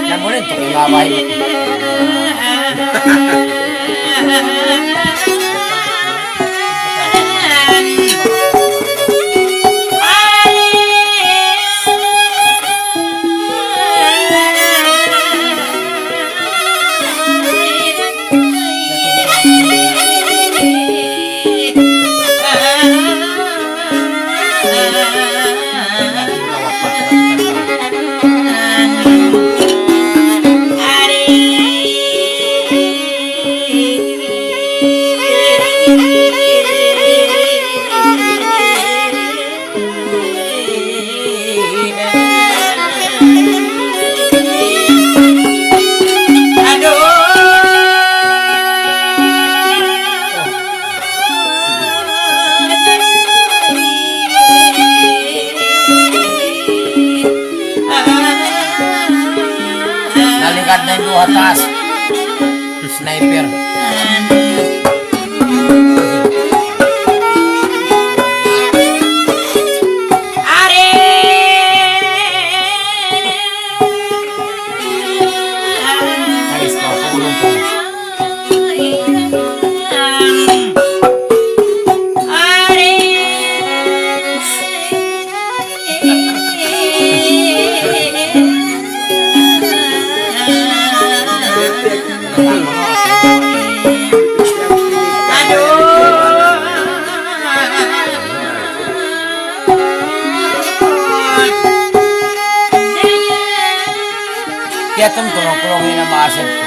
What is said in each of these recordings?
Yan mo rin, tukilaway. Nalingkad na yung dua taas. Sniper. Kaya itong tulong-tulongin na maasin ko.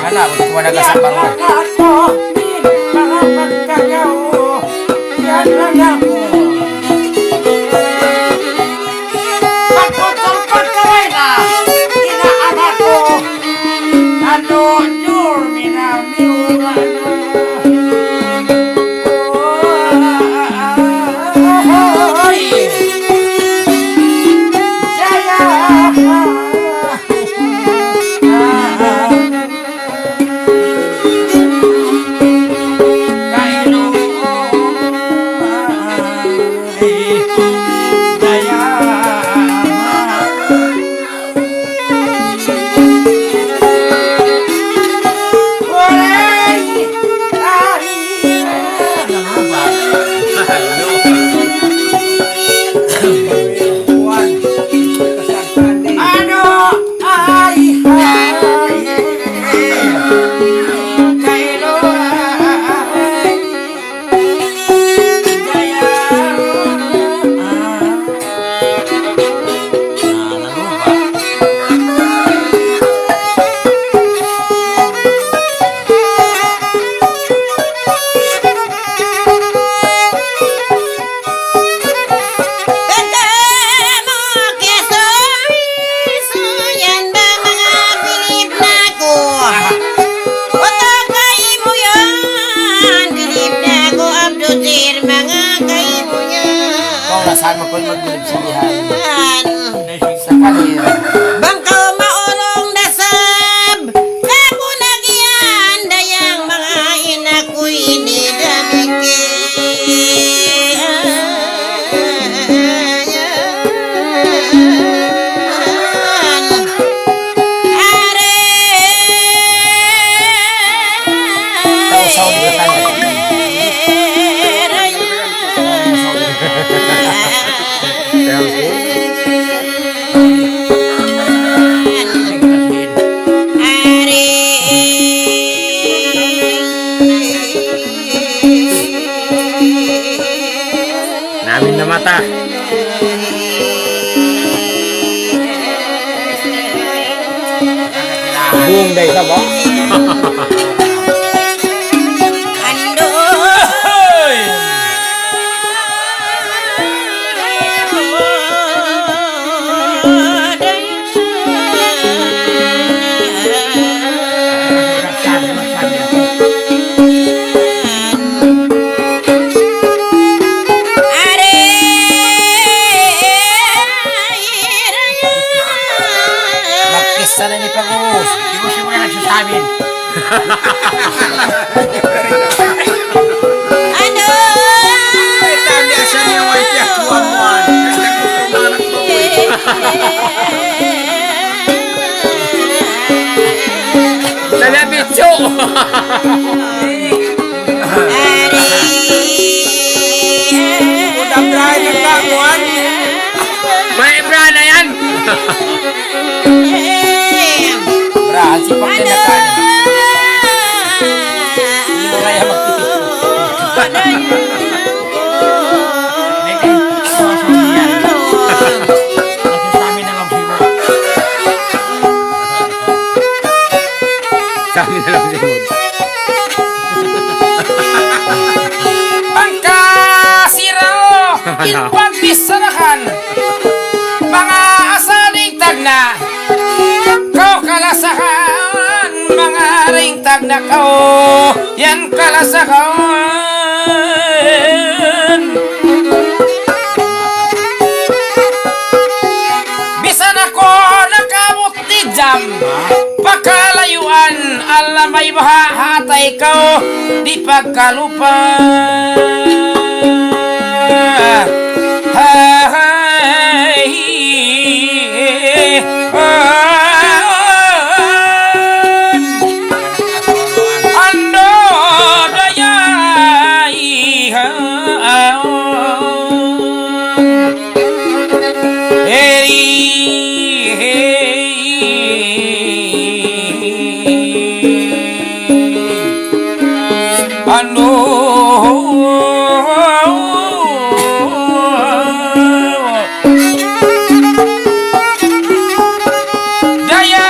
Hala, butuh ada kasabar ko. Saan mo po yung magbilib-silihan? Sa kanila. Bangkaw maulong dasab, ako nagyan dayang mga inako'y nidamigyan. Are Tao-saw ba tayo? Namin na mata. Buong day ka ba? Berahan si pagdadakan. Hindi mo kaya magtitip. Sa amin na lang sinod. Pangkasiro Inpagmisarakan mga asaling tagna kau kalasakan mga ring tagna kau yan kalasakan bisan ako nakabot di jam pakalayuan alam may bahatay kau di pagkalupa ando daya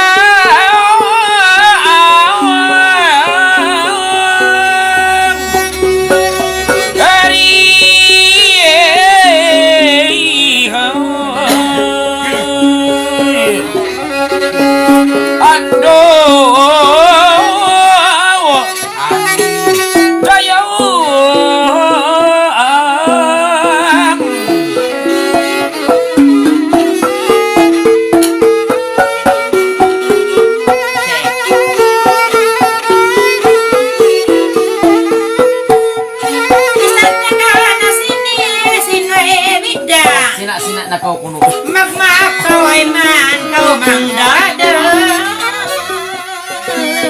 sina na kau kuno Magmakaway man kau mangdada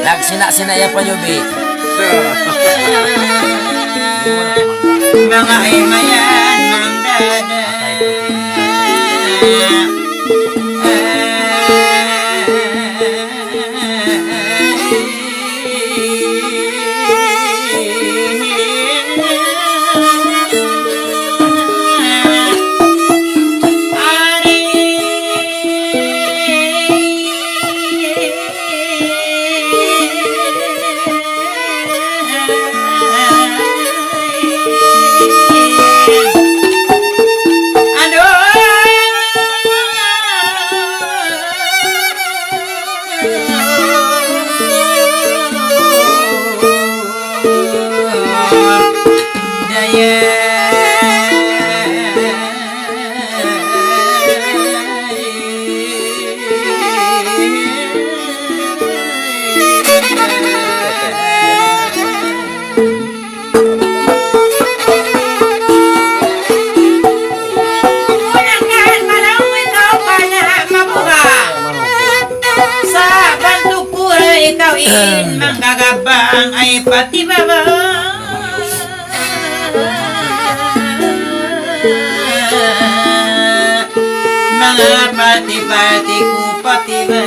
lag sina ya panyubi mga imayan mangdada manggagabang ay pati baba mga pati-pati ko pati ba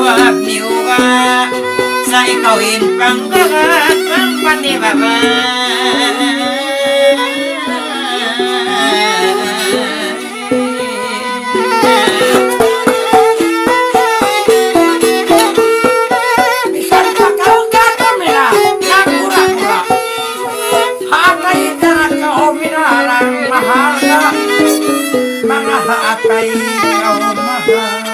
jawab niwa sa ikawin panggagat ng patibaba. Bisan pa kau gato mina nagura-gura. Hatay na kau minalang mahal na. Mga hatay kau mahal.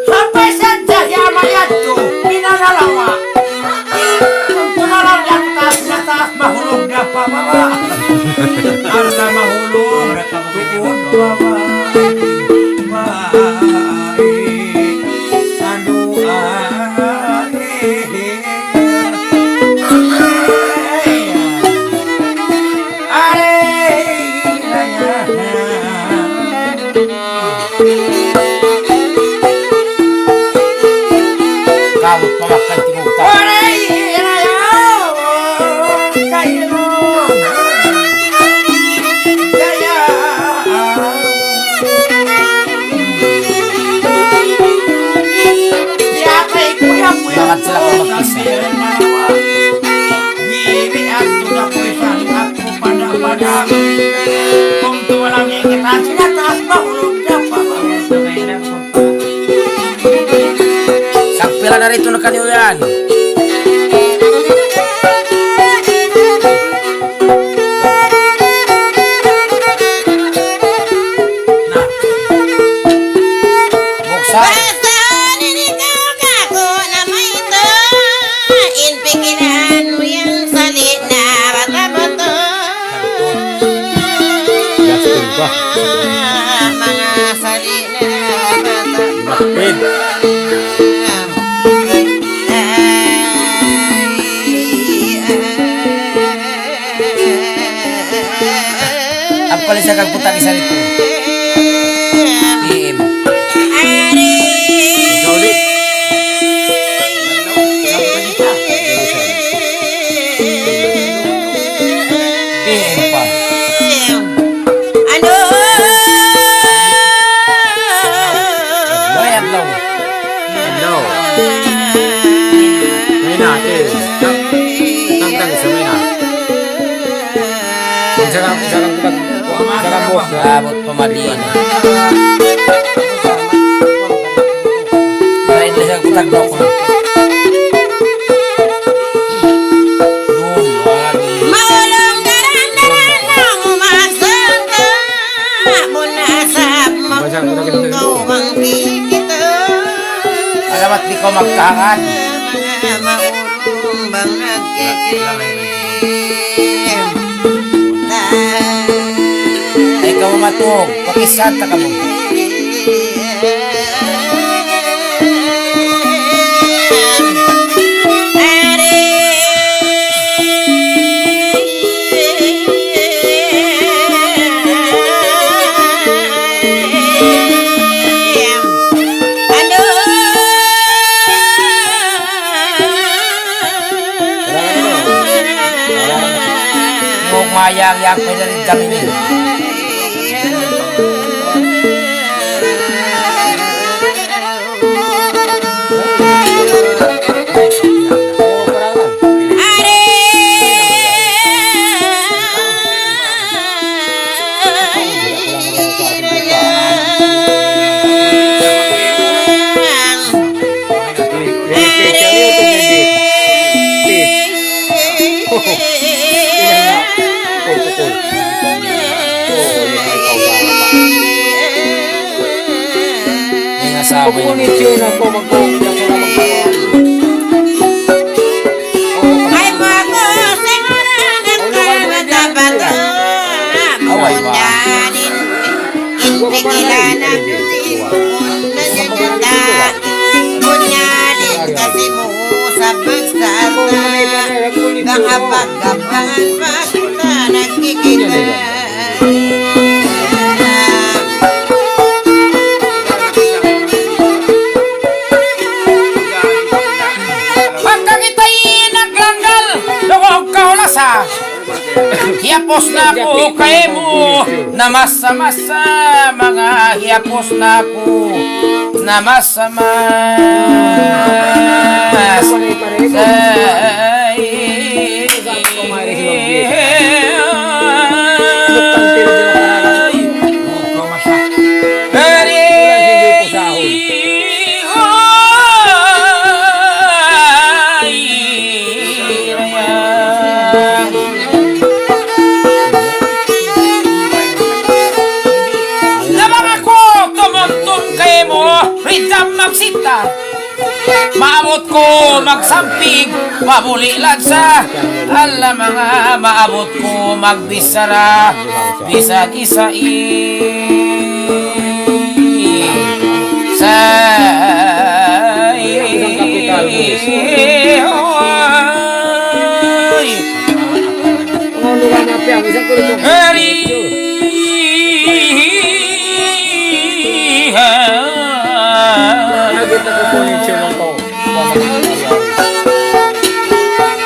Sampai saja ya mayatku minanalawa. Kunalang yang tas mahulog na pamama. Arsa mahulog na kabukuod pamama. Kawat pamakan timuta. Bakit sila ko mag-isa? Kung tuwalang ikitan sila taas mahulog na pamama. Sakpila na rito na kanyo yan. Buksan. Gastin pa. Mga sali na bata. Bakit? Ang pala siya kagputang isa rito. PM. Ikaw ulit. PM pa. Loy at low. Hello. May natin. Tangtang isa may natin. Sarang buwak. Abot pamalian. Kain na siya kutag daw ko. Maulong daran-daran ng umasang ka. Munasab mo kung ang kikita. Alamat di ko magkakan. Mga maulong bang nagkikilim. Ikaw matug. Pakisanta ka mo. Yung mayang-yang pwede rin kami nito. Sabi ko ni China ko magpapalala ko na magpapalala. Ay mga sengoran ang karatabato. Munyanin intigilan ang nasyaganda. Munyanin kasi mo sa pagsata. Gangapag-gapangan pa kita nagkikita. hiapos na ko kay mo na masa-masa, mga hiapos na ko na masa-mas maabot ko magsampig, mabulilan sa ala mga maabot ko magbisara, bisag isa sa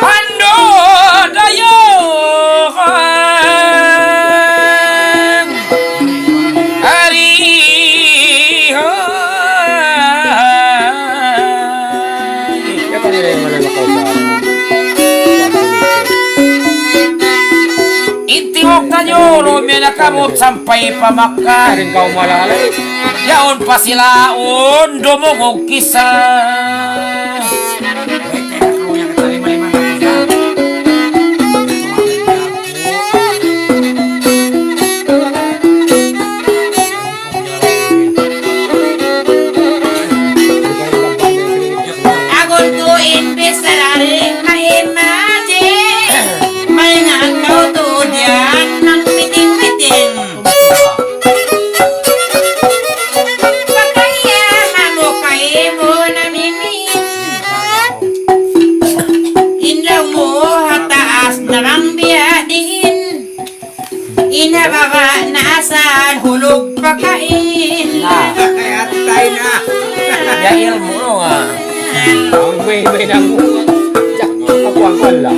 Ando dayo hari itiwag tanyo lumya nakamot sampai pamakka Rin kau malalay. yaon pa silaon dumugog kisa Agon ko imbes na rin ma-imagine may ngakaw to diyan ng piting-piting. Pagkayaman mo kayo mo namimit, inlaw mo hataas na bang biyadin, inababa na asal hulog pagkain. Kaya tayo na. ya ilmu nga Ang may nang ako ang wala.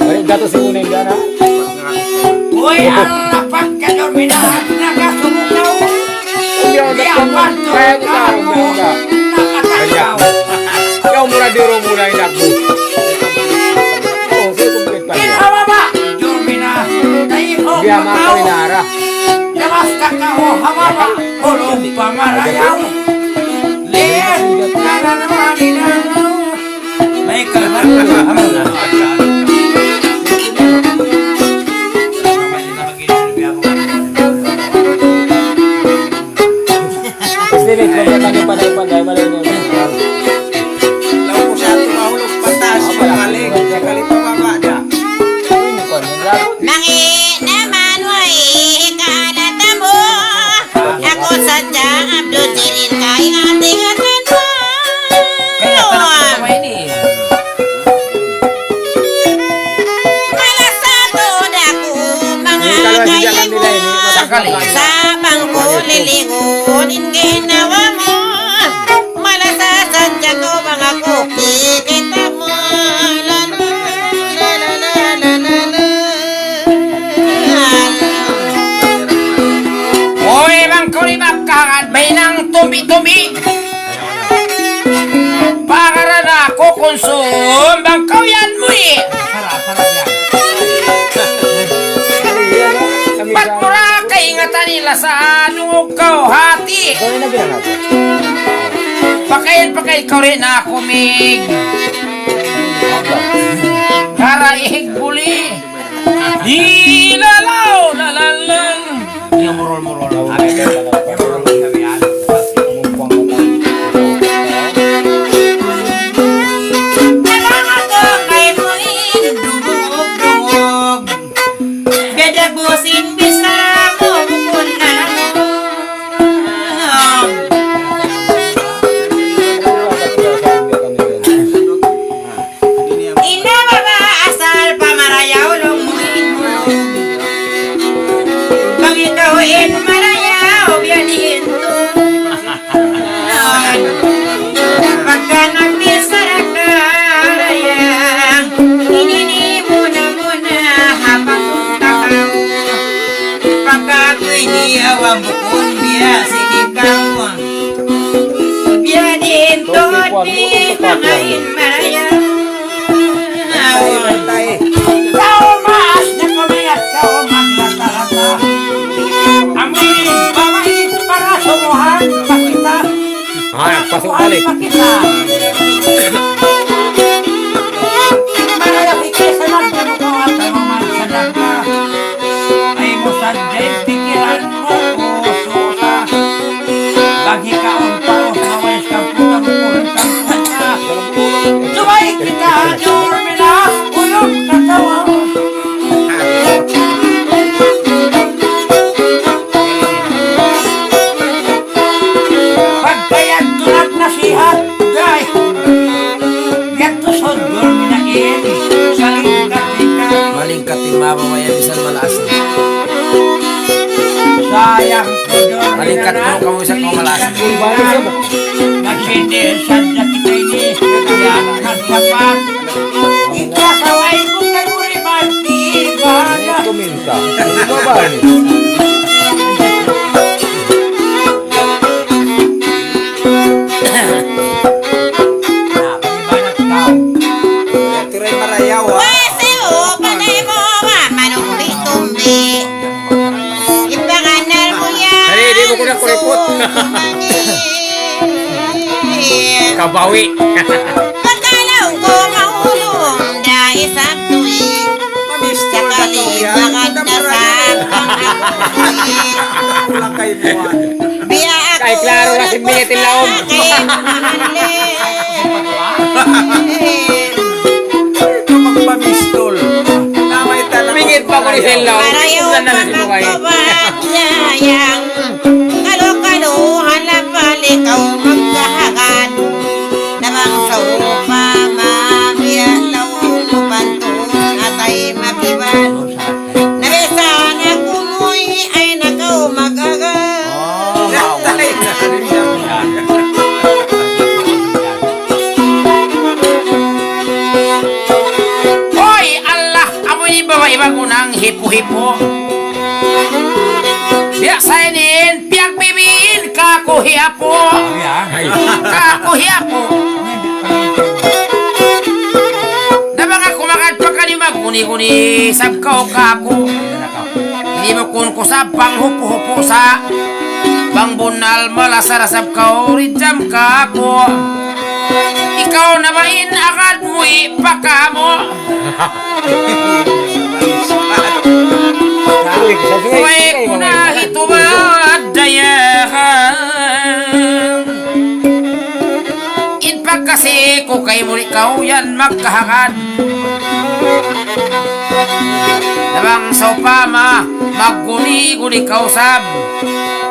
Ay gato si Munay na. uy ala pagkadorminahan nakasumukaw Hindi ako dapat kaya ko na nakatagaw Kau murah di rumah mulai lagu. Oh, saya komplit pa niya. Inawa ba? Dormina kayo Dia makaw inara. Yamas kakao hamama Hulog pamarayaw Lian nananamaninaw May kalman hamon na Silit ko kami panay-panay malay niya. Law ko siya tumahulog patas. Pagaling. Kakalit pa babada. Ini kon lagu. Nangi naman way kanata mo, ako sadyang Abdul Jalil kay ating atin mo. Kaya tanong ko ini Malasatod ako mga kayo mo, sa bangko lilingunin ginawa mo. Malasasadya ko mga kuki kita mo. La la la la la la la la. Oy bang kuribak kakat May nang tumi-tumi Pakaran ako konsum Bang kauyan mo Sarap yan Ba't mura kaingatan nila sa anong kau hati Kau na bilang ako. Pakain kau rin ako mig Karaihig buli Dilalaw lalalang Yung murol-murol Kailangan ko kay mo indumog-dumog. Gadagusin bisara mo bukunan mo. Inababa asal pamarayaw lumuhin mo. Pag ikawin marayaw biyanin to. Pagka nagbisara ka rayang, inini mo na muna habang takaw. pambukon biya sinigaw. Biya din to di makain maraya. Kau mas na kumayat, kau maglatarata. Amin, babait para sumuhan, pakita. Pasok balik. Pakita. Marayang ikesa na gano'n ko at ang masadag ka. Ay mo sadyan, pikiran mo, puso ka. Lagi ka ang paos, nawais kang putang pulang kang puta. Sumay kita, Normina, ulong katawa. Pagkayan tulad na sihat, gay. Yato sa Normina in, saling katika. Maling katimama maya bisan malas. Sayang ko Normina. Malingkat mo kamu sa kumalas. Nagsindi sadya kita ini, kaya nagsapat. Ikasaway ko kay Uriban, tibana. Kuminta. Ano ba ni? Ibanat ka. Tiray marayaw. Wese o panay mo manong bitumbi. Ipakanal mo yan. Ay, di mo ko na kuripot. Kabawi. Pagkalaw ko mahulong dahil sa tuwing. Mamister na to yan. Kalibangan na sa pang-akoy. Kulang kayo buwan. Biya ako Kay klaro kasi binitin laom. Ito magpamistol. Namay talaga. Mingit pa ko ni Sella. Parayaw Saan na si Mukay? pagkabanyayang kalo-kaluhan na palikaw magkahagan nabang sa upa mabiyalaw lupantong atay mabiban nabesan ako mo'y ay nakaw magagan. Tatay na. Hoy, Allah, amoy iba-iba ko ng hipo-hipo. Biyasainin, piyagbibiin, kakuhiapo. Ay. Kakuhiapo. Nabang ako makadpa ka ni magkuni-kuni sabkaw kako. Hindi mo kun ko sa panghupo-hupo sa pangbunal malasara sabkaw rijam kako. Ikaw na bain agad mo ipaka mo. Kuway ko na ito ba dayahan. Inpag kasi ko kay mo ikaw yan magkahakan. Nabang sa upama magguni-guni kausap.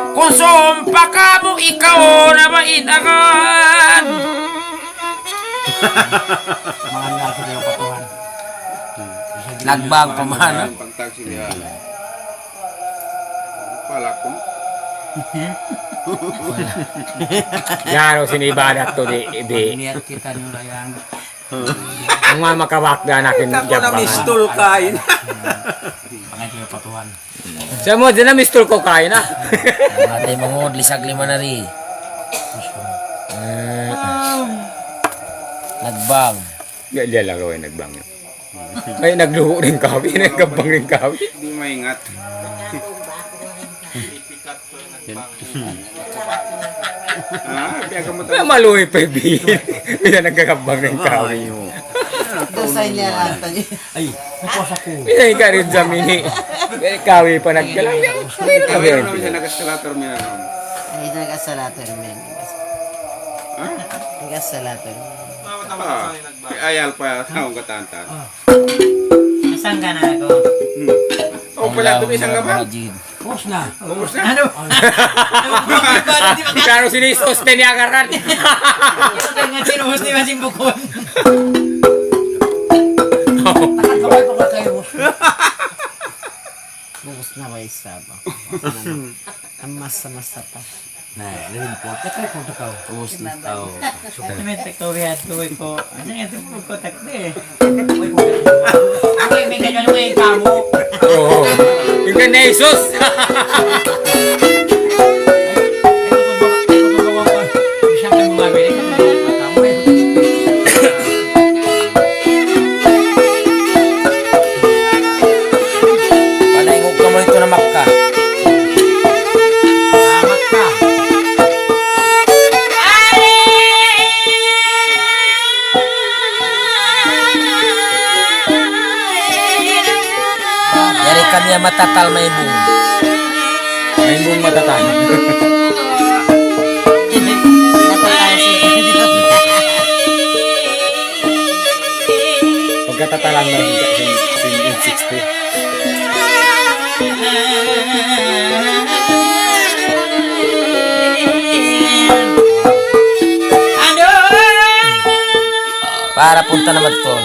Kung sumpa ka mo ikaw na bain agad. Nagbag pa man. Yaro sinibadat to di ibi. Niat kita nila yan. Ang mga makawakda natin Ako na jabangan. mistol kain. Pangay ko patuhan. Sa mo, din na mistol ko kain na. Matay mangod, lisag lima na rin. Nagbang. Gaya lang gawin nagbang. Ay, nagluho rin kawi. Nagkabang rin kawi. Di maingat. Biyaga mo Kaya maluhi pa yung bihin. Kaya nagkakabang rin kawi. Ay, napos ako. Pinay ka rin sa mini. Kawi pa nagkalang. Pero Kami kami. namin siya nag-escalator mo na naman. Ay, nagasalator men. Nagasalator. Ayal pa akong katantan. Nasaan ka na ako? Oh, pala ito isang gabi. Pos na. Ubus na. Ano? Klaro sinisosten niya karan. Nga sinuhos ni Masing Bukon. Nakakabay pa ka kayo. Bukos na ba isa ba? Ang masa-masa pa. Nah, lebih pot. Kaya kung takaw. Bukos na tao. May tektorihat ko ko. Ano nga ito ko takde? Ay, may ganyan mo yung kamo. Oo. Yung ka na Jesus. tatal may bung. May buong matatay. Pagkatatalan mo yung 60. Para punta naman to.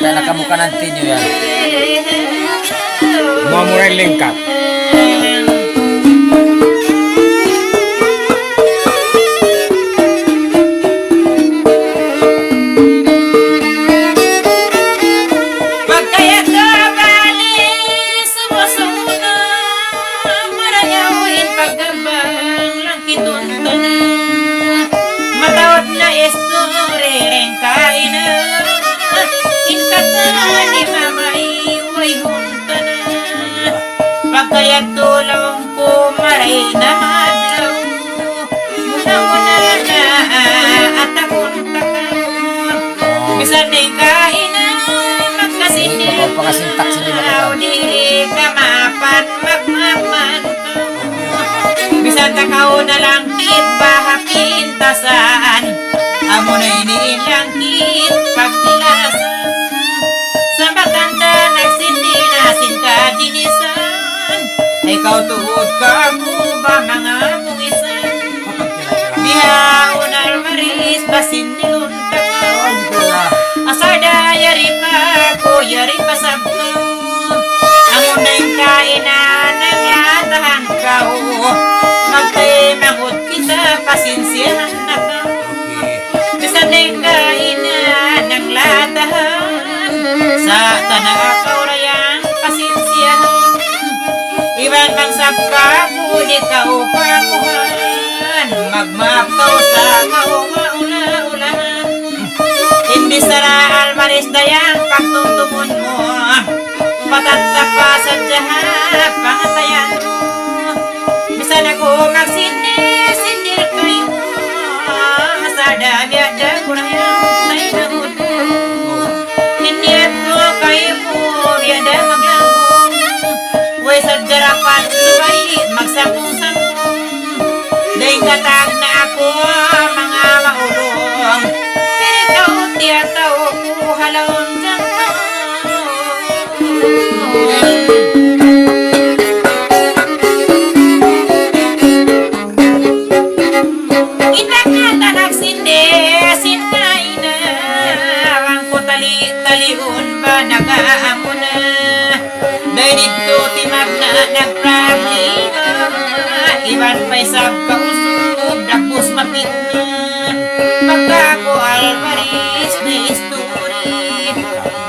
Kita nakamuka nanti nyo yan. Mamurang lingkap. Pagkayat ka bali, sumusunod marayawin pagkabang lang kituntan. Matawad na istoreng kain na inkatan ni mamay way huntan. Pagkayat tulong ko maray na madlaw, muna-muna na at akong takam. Bisan di kain na magkasinil, Pagkasintak sila makataw. dili ka mapan magmaman ka. Bisan takaw na lang kit bahapintasan, amo na iniilangkit pagtilasan. Sa batanda nagsindinasin ka dinisan, ikaw tuhod ka mo ba mga mungisan. Bihaon almaris basin niluntakan, asada yari pa ko yari pa sabkaw. Amo na yung kainan ng yatahan ka, magtimangot kita pasinsyahan na ka. Bisan na yung kainan ng latahan, sa tanakaw rayang pasinsyahan. Iban pang sabka ngunit kaupamuhan, magmapaw sa kaunga-ula-ulahan. Hindi sara almaris dayang pagtutumon mo, patatapa sa jahat pangatayan mo. Bisan ako magsindir kayo, masada biada kurang say nahod mo. Hindi ako kayo mo biada maglangong, way sa darapan suway magsambong-sambong. Dahil katag na ako mga maulong, ikaw tiyataw ko halawang dyan. Itak na tanagsinde, sinkain na, ang ko tali-taliun ba nagaamo na. Dahil dito timag na nagproblema, iban pa'y sabkausog, dapos mapit na. Pagka ko almaris na history,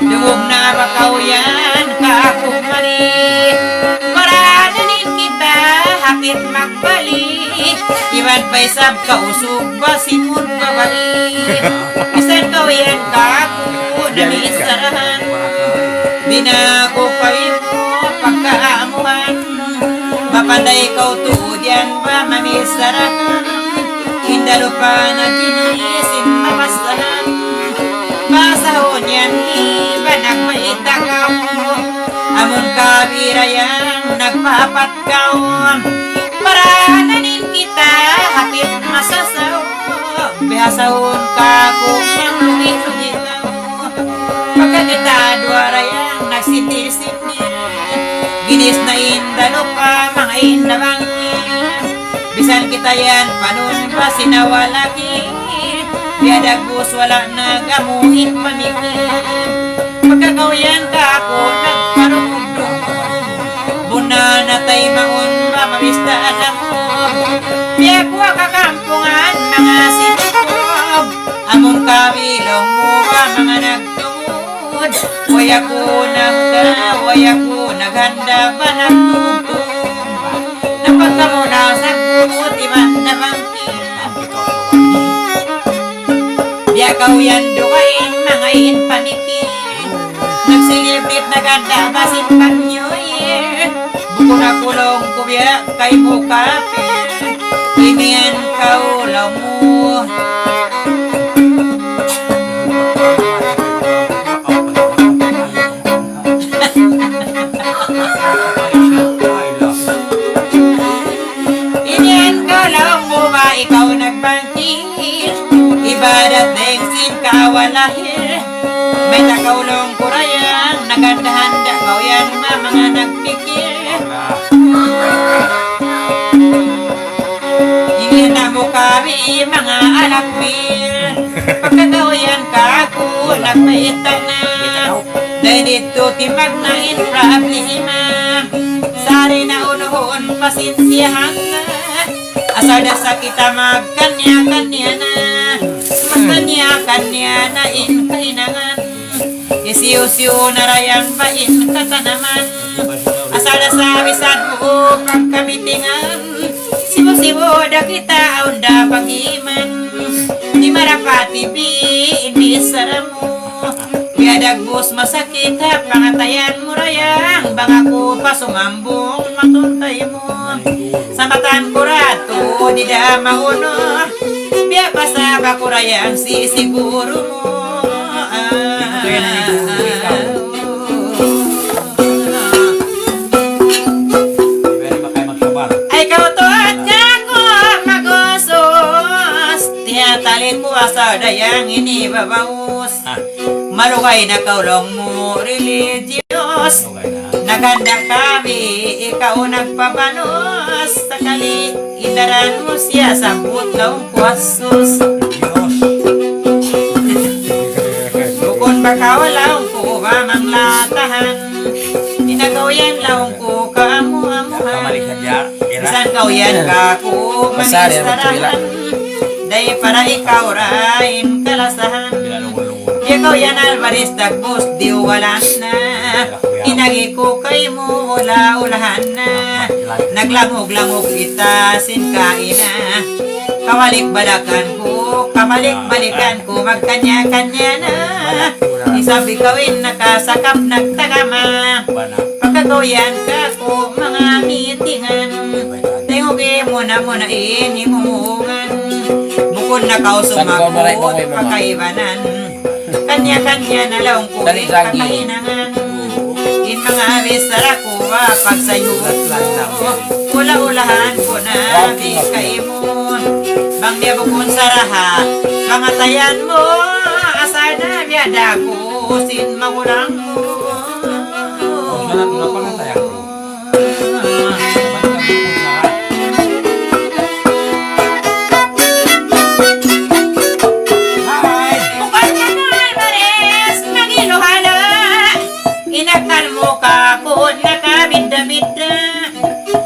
duwag na bakaw yan ka akong mali. Marananin kita, hapit magbalik, iban pa'y sabkausog ba simod babalik. Bisan kaw yan ka ako na miisarahan, di na ako kayo pagkaamuhan. Mapanday kaw tuod yan ba mamisarahan, hindalo pa na kinisin mapasahan. Pasahon yan iba nagmaitakaw, amon kabira yan nagpapatkaw. Parananin kita hapit masasaw, bihasahon ka kung manglungit-lungitaw. Pagkakita duwara yan nagsindir-sindir, ginis na indalo pa mga indabangin. Bisan kita yan panon pa sinawalaki, biadagos wala nagamuhit pamikir. Pagkakawayan ka ako nagparugdong, buna na tay maon mamamista alam mo. Biya ko kakampungan mga sinukog, amon kabilong mo ba mga nagtungod. Waya ko nagka, waya ko naghanda ba nagtugtog, napagkamuna sa buti man na bangkin. Biya kauyan dukain mga inpanikin, nagsilipit na ganda basin pag New Year. Buko na kulong kubya kay bukapin, imian kaulaw mo. May nakaulong kurayang nagandahanda kau yan mga nagpikir. Hindi na mo kami mga alakbir. Pagkagawayan ka ako nagpaitanan. Dahil dito timag na problema. Sari na unohon pasensyahan na. Asada sa kita magkanya-kanya na. Magkanya-kanya na kainangan. Isiyo-siyo na rayang bain katanaman. Asada sa bisan mo pagkamitingan. Sibo-sibo da kita unda pagiman. Di marapati bi hindi saramu. Biadag bus masakit ha pangatayan mo rayang. Bang ako pa sumambong matuntay mo. Sa matan ko rato di da mauno. Biya pa sa bakurayang sisiguro mo. Ay kau to at ako magosos. Tiyatali ko asa dayang inibabaus. Malugay na kaulong mo religious. Naganda kami ikaw nagpabanos. Sakali idaran mo siya sa butong kwasos. Bukod bakawalaw ko mamang latahan. Tinagaw yan laong ko kaamu-amuhan. Isan kau yan ka ko manistarahan. Day para ikaw rain kalasahan. Ikaw yan Alvarez dagbos diwalan na. Inagi ko kay mo ula-ulahan na. Naglangog-langog kita sinkain na. Kawalik-balakan ko, kamalik-balikan ko, magkanya-kanya na. Isabi kawin nakasakap nagtagama. Pagkagawayan ka ko mga mitingan. Tingugi mo na inimungan. Bukod na kau sumagot pagkaibanan. Kanya-kanya na lang ko pagkahinangan. In mga bisara ko pagsayo. Ula-ulahan ko na bigkaimon. Bang niya bukon saraha kamatayan mo. Asal na biada ko sin magulang mo. Inakal mo ka ko nakabida-bida.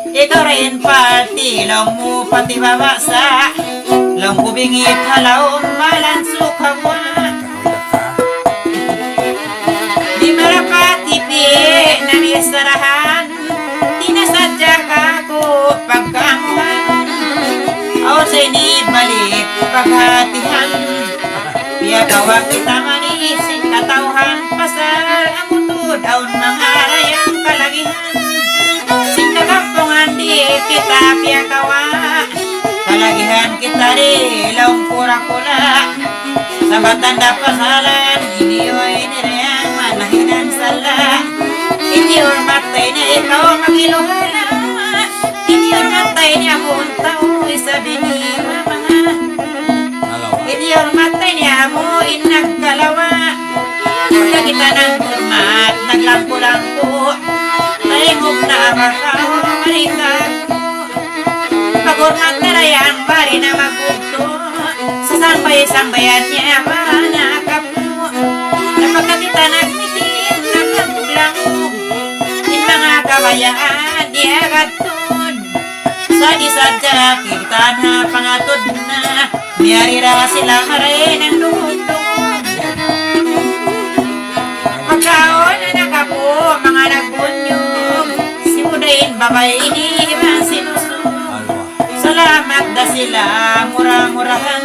Ikaw rin pati lang mo pati babasa. Lang kubingit halaw malansok hawa. Di marapati pi nanisarahan. Tinasadya ka ko pagkamuhan. Aw sa inibalik paghatihan. Biya kawa kita manisin katauhan pasal ang utod aun mga rayang kalagihan. Sinagapungan di kita biya kawa. Kalagihan kita di laong kura-kula. Sa batanda pasalan iniyoy nirayang manahinan sala. Iniyor matay na ikaw magiluhala. Iniyor matay niya muntaw isabi ni mama. Iniyor matay niya mo inagkalawa. Kaya kita ng kurmat naglampo-lampo. Talimog na makaw marikag mo. Pagurmat na rayang bari na magugto. Sa sambay-sambayan niya manakap mo. Napagka kita nagmitin naglampo-lampo. In mga kabayaan di agatod. Sadi-sadya kita na pangatod na. Biyarira sila maray ng lungod-lungod. Pagkaon na nakapo mga nagbunyog. Simudain babay inihiman sinusog. Salamat da sila murah-murahan.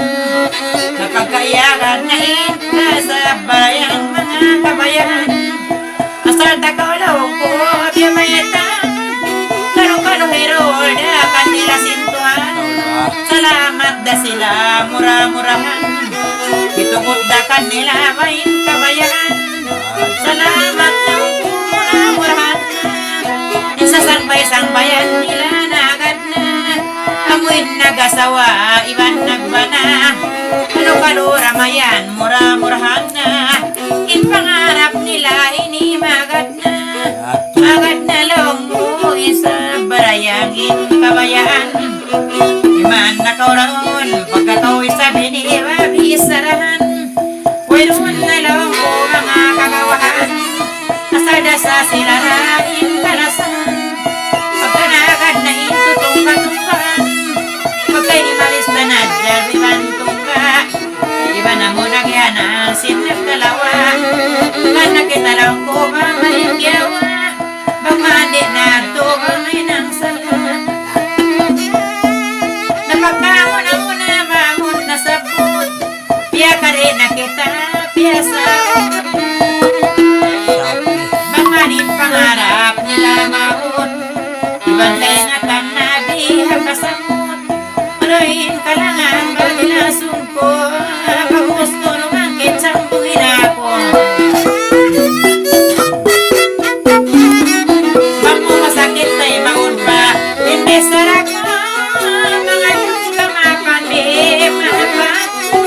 Napagkayagan na ka sa barayang mga kabayan. Asal takawalawang ko biyamayatan. Karong-karong hero na kanila sintuhan. Salamat da sila murah-murahan. Itukot da kanila main kabayan. Salamat na murah-murahan. Isasambay-sambayan nila na agad na. Amuin nagasawa, iban nagbana. Ano-kalo ramayan, murah-murahan na. In aking kabayaan. Iman na kauraon, pagkatao'y sabi ni Rabi Sarahan. Pwedun na lang ko mga kagawahan, asada sa silarain kalasan. Pagkanagad na itutong katungkan, pagkay malis na nadya bibantungka. Iba na mo nagyana sinag dalawa, nakita lang ko mga hingyawa. Bamandi na ito ay nang sala. Napagkamon ang una bangon na sabot, piya ka rin na kita piyasa. Bamanin pangarap nila maot, ibantay nga tanabi hakasamot. Maroin kalangan bagila sungko, pag-gusto lumangkit sa buhin ako. Masakit tayo maun pa, hindi sarap mo, mga yung kamakan di mahapat mo.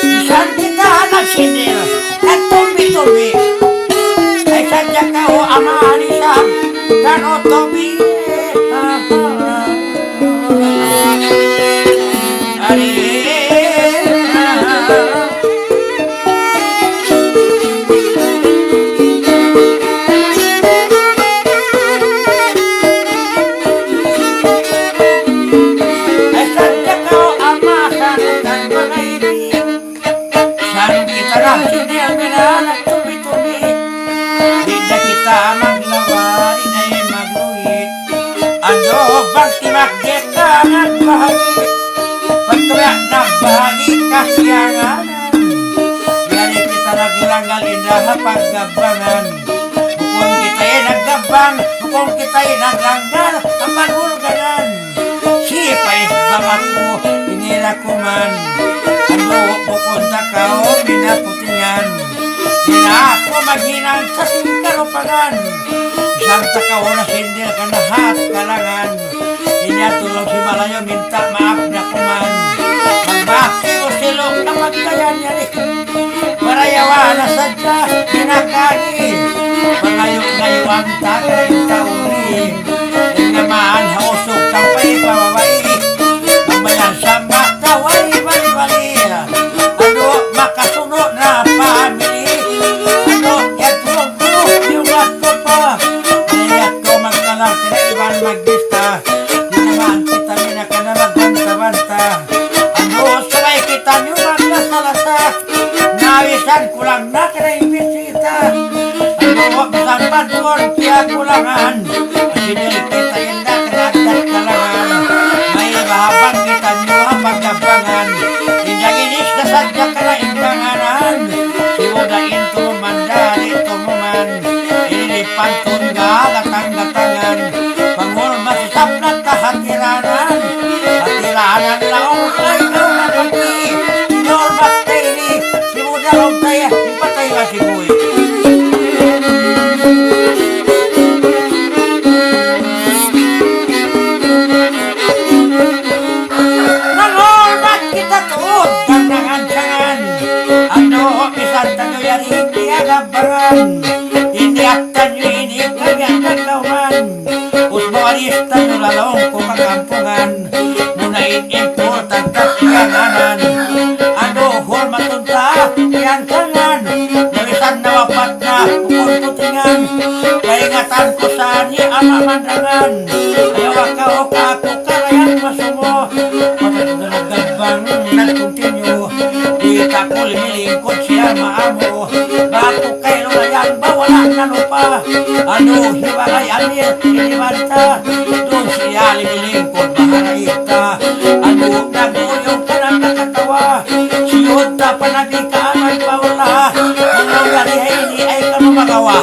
Isang kita nagsinil at tumi-tumi ay sadya ka o amanisan kanotomi. Bakti magdet ka ng bahagi, pagkaya nagbahagi kasyanganan. Yari kita naglanggal indah paggabangan, bukong kita'y naggabang, bukong kita'y naglanggal ang magulganan. Sipay bamak mo, inilakuman, ano bukong takaw, minaputingan. Di na ako maghinang sa singkarupangan, isang takaw na sindil ka na hat kalangan. Inyatulong si Malayo minta maaf na kuman, magbaki o silong na magkayan niya rin. Marayawa na sadya pinakani, pangayok-ngayuan tagay tauri. Inamaan hausok tampay pababay, mamayan sa makaway bali-bali. Ano makasunod na family, ano yatulong ko yung ato pa. Nayat ko magkalang kinaiban magbista, kita minaka na magbanta-banta. Ano sabay kita nyo maglasalasa, nawisan kulang na kinaibisita. Ano bisang bantuan kaya kulangan, sinil kita inda kinagat kalangan. May mahabang kita nyo ang pagkabangan, indang inis na sadya ka na imbanganan. Siwada into mandali tumuman, inilipan tungga gatang-gatangan. Panghul masisap na hatiranan, hatiranan laong kay daw na pati. Inol matay ni, si Muda Long Taya, ipatay ka si Buy. Nangol mat kita tuod, tangangan-tangan. Ano, isan tayo yari hindi agabaran. Iniaktan nyo ini kagyan naglawan. Usmawarista nyo lalong kung kakampungan, munain important at ikanganan. Ano, hol matunta, iyantangan, nawisan na wapat na kukul putingan. Kaingatan ko sa ni ama mandangan, ayaw ka o kako karayan masumo. Matagdalagabang nagkontinyo, di ka ko limilingkod siya maamo. Bako kayo layan ba wala na lupa, ano hiwalay anil inibanta. Doon siya limilingkod maharayita, ano naguyong ka ng nakatawa. Siyod ta panabi ka anay paula, ano gari ay hindi ay ka mamagawa.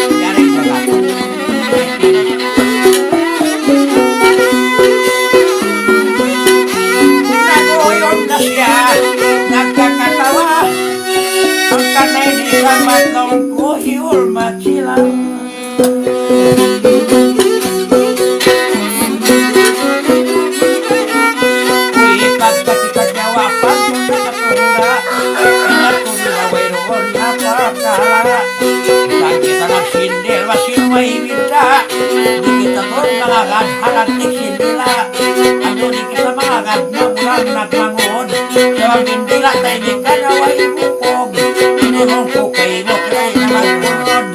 Yari ka ka. Naguyong na siya, nagkakatawa. Ang kanay di sa matlong ko, hiul machilang. mga gadharat ikindila. Ano di kita mga gadnabulan nagmangod. Kaya bindila tayo di kanaway bukog. Inimong ko kay mo kay na magpunod.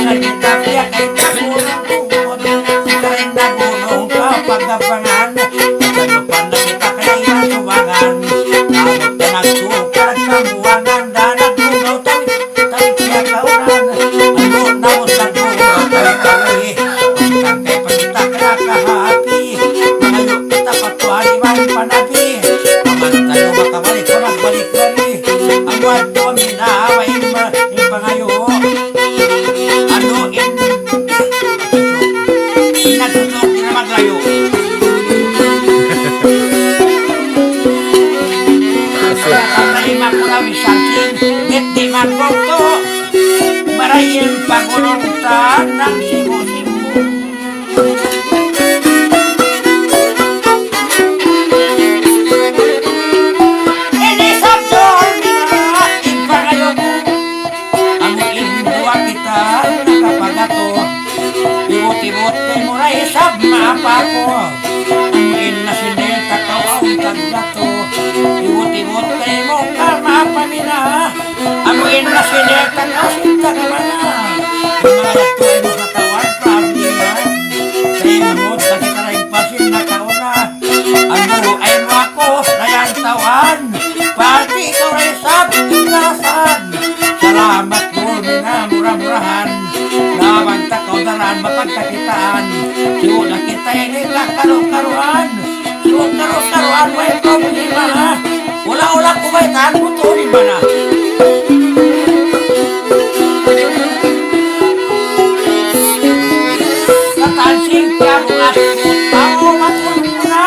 Nagkita kaya kay nagunong bukod. Kaya nagunong ka paggabangan. Kaya kita kaya inasubangan. Amot ka nagsukar sa buwangan. Danag lugaw tayo kaya kaunan. Ano naon sa bugaw tayo kami. Pagkang kay pagkita kaya kahapi. Mga kita patuari man panabi. Tayo makabalik ko nagbalik-balik. Ang wato minaway yung pangayo. Ano natutok na maglayo. Tatay makulawi sakin, di magboto. Marayin paguluntan ng sibo-sibo. Ibot-ibot mo na isab maapa ko. Amuin na sinil takaw ang tagdato. Ibot-ibot mo ka maapa mina. Amuin na sinil takaw sintag mana. Mga yato ay mo katawan prabliman. Kaya mo sa kitaraing pasin na kauna. Ano ay mo ako sayang tawan. Pati ikaw ay isab tinglasan. Salamat mo mina murah-murahan. Laban takaw daran mapagkakitaan. Siwo na kita ini kakaruan. Siwo karuan may problema ha. Ula-ula kubaitan putunin ba na? Katansing kaya bungas tao matulog mo na.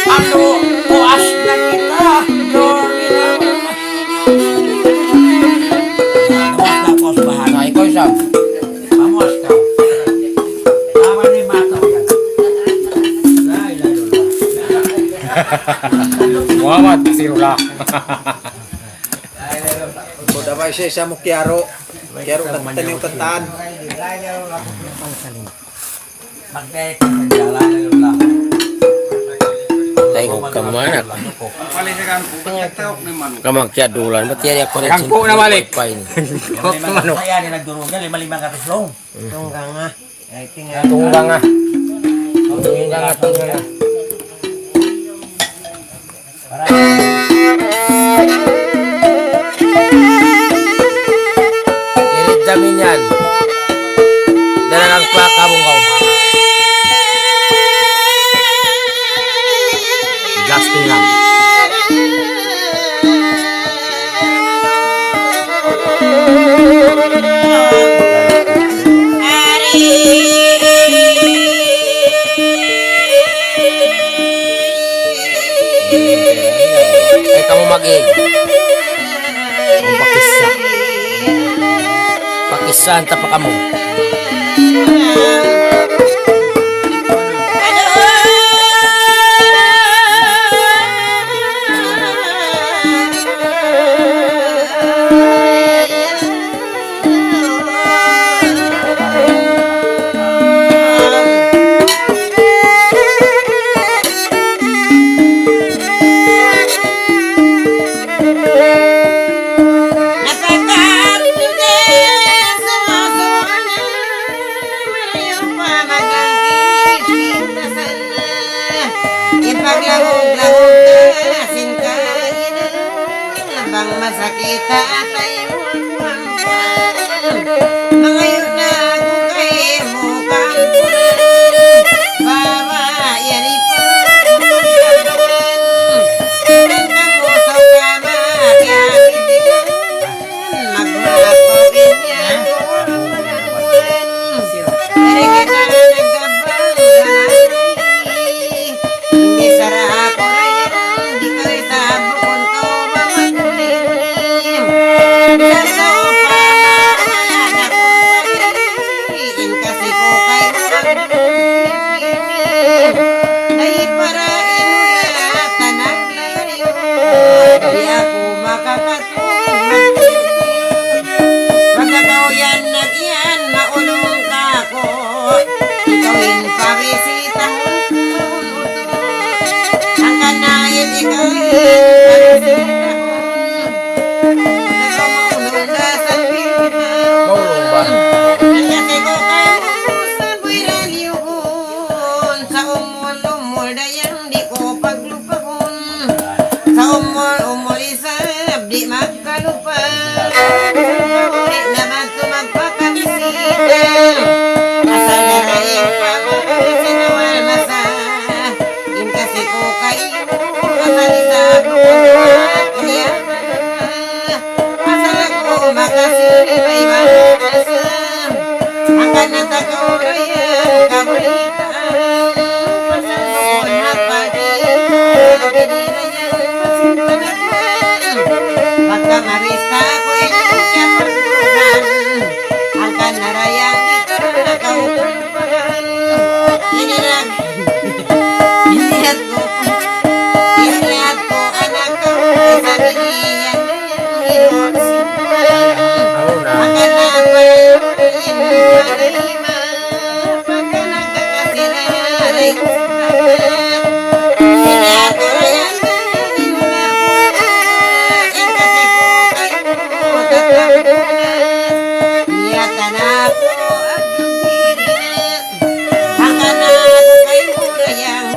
Ano puas na kita. Dormi na. Nawas na pos bahan. Ikaw isang. Vamos kau. Tama ni mata yan. Muhammad Sirula. Kuda ba siya sa mo Kiaro katan yung kantaan. Magkaya jalan lang. Tayo ka mana. Palisakan ko, pagkatawag naman. Kamagkyadulan. Ba't yan ako rin Kangko na balik. Kok manok. Kaya ni nagdurugan 5,500 long. Tunggang nga. Tunggang nga. Tunggang nga. Irit damin yan. Dalagang pakabong kau. Justin lang. Ay kamu mag-ig. Ang pakisa. Pakisan ta pa kamu. Masakit at ayun mangayon na ako kay mukhang punan bawa yari pa magkabawan nagkamusaw ka makyakitingan magmapawin niya dari kita nagkabang hindi sara ako rin di ko itabukon ko mamagulim dayang di ko paglupakon. Sa umol isab di magkalupa. Di naman ko magpakamisitan. Asal na rin pa mo sinawal masa. In kasi ko kayo asal isab ko niya. Asal ako makasilipay malasam. Ang kanata ko rayan kabulitaan. Pasal ko napagin binirayan pasintanagman. Pagka marista ko kaya pagkuhan. Ang kanarayang ikakaw kumpahan. Inilag inilat ko anak ko sa biniyan ngayon simpan. Ang kanapan inalima pagka nagkakasilaray simpan. Sinaturayan inuna ko in kasi ko kayo tatapunan. Niyatan ako ang dugirin. Ang kanako kayo rayang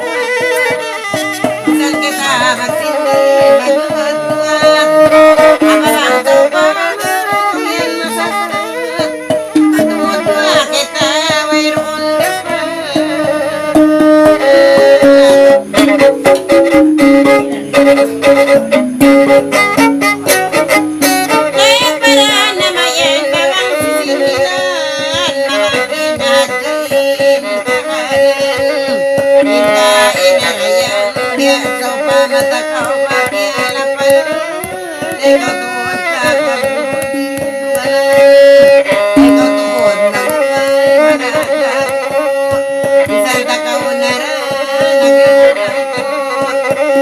saan kita magsindi magluwat-luwat. Ang masang para yan masasarap. At tumutwa kita mayroon dapat. Kaya para namayan babang sisilan, mga pinagain kakain. Hindain na rayan, di asaw pa matakaw pakialapan. Ikaw tuwod ka pagbubuan. Ikaw tuwod na buwan, managak. Isang takaw na ran, nagkakamot.